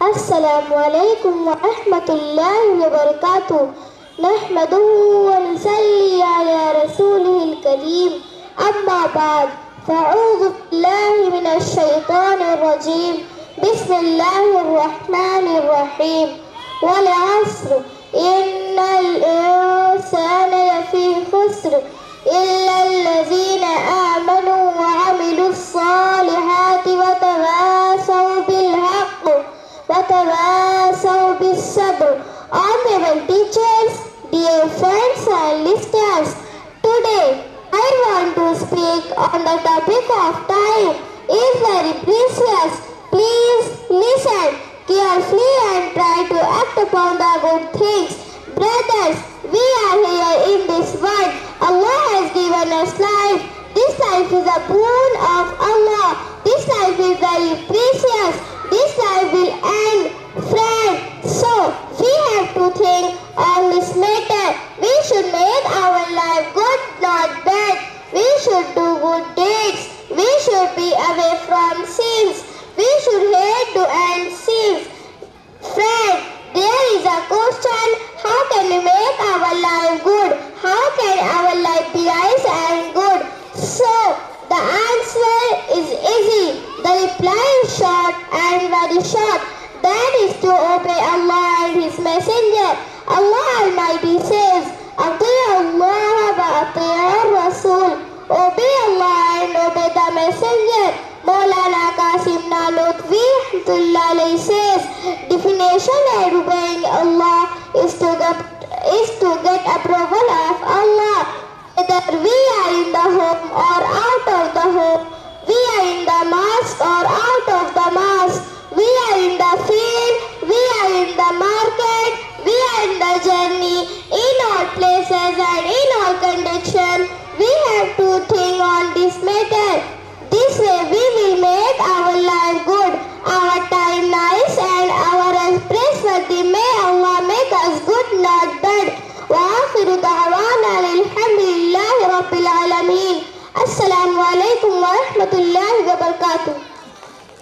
السلام عليكم ورحمة الله وبركاته. نحمده ونصلي على رسوله الكريم. أما بعد، فأعوذ بالله من الشيطان الرجيم. بسم الله الرحمن الرحيم. والعصر إن الإنسان لفي خسر إلا الذين آمنوا وعملوا الصالحات وتواصوا بالحق وتواصوا بالصبر. Honorable teachers, dear friends and listeners, today I want to speak on the topic of time. Is very precious. Please listen carefully and try to act upon the good things. Brothers, we are here in this world. Allah has given us life. This life is a boon of Allah. This life is very precious. This life will end, friend. So, we have to think on this matter. We should make our life good, not bad. We should do good deeds. We should be away from sins. We should hate to end sins. Friend, there is a question: how can we make our life good? How can our life be nice and good? So, the answer is easy. The reply is short and very short. That is to obey Allah and His Messenger. Allah Almighty says, "Ati'u Allah wa ati'u Rasul." Obey Allah and obey the Messenger. Maulana Qasim Nalotvi Rahmatullahi says, definition of obeying Allah is to get approval of Allah. Whether we are in the home or out of the home, we are in the mosque or out of the mosque, we are in the field, we are in the market, we are in the journey, in all places and in all conditions, we have to think on this matter. This way we will make our life good, our time nice and our praiseworthy. May Allah make us good, not bad. وآخر دعوانا الحمد لله رب العالمين. السلام عليكم ورحمة الله وبركاته.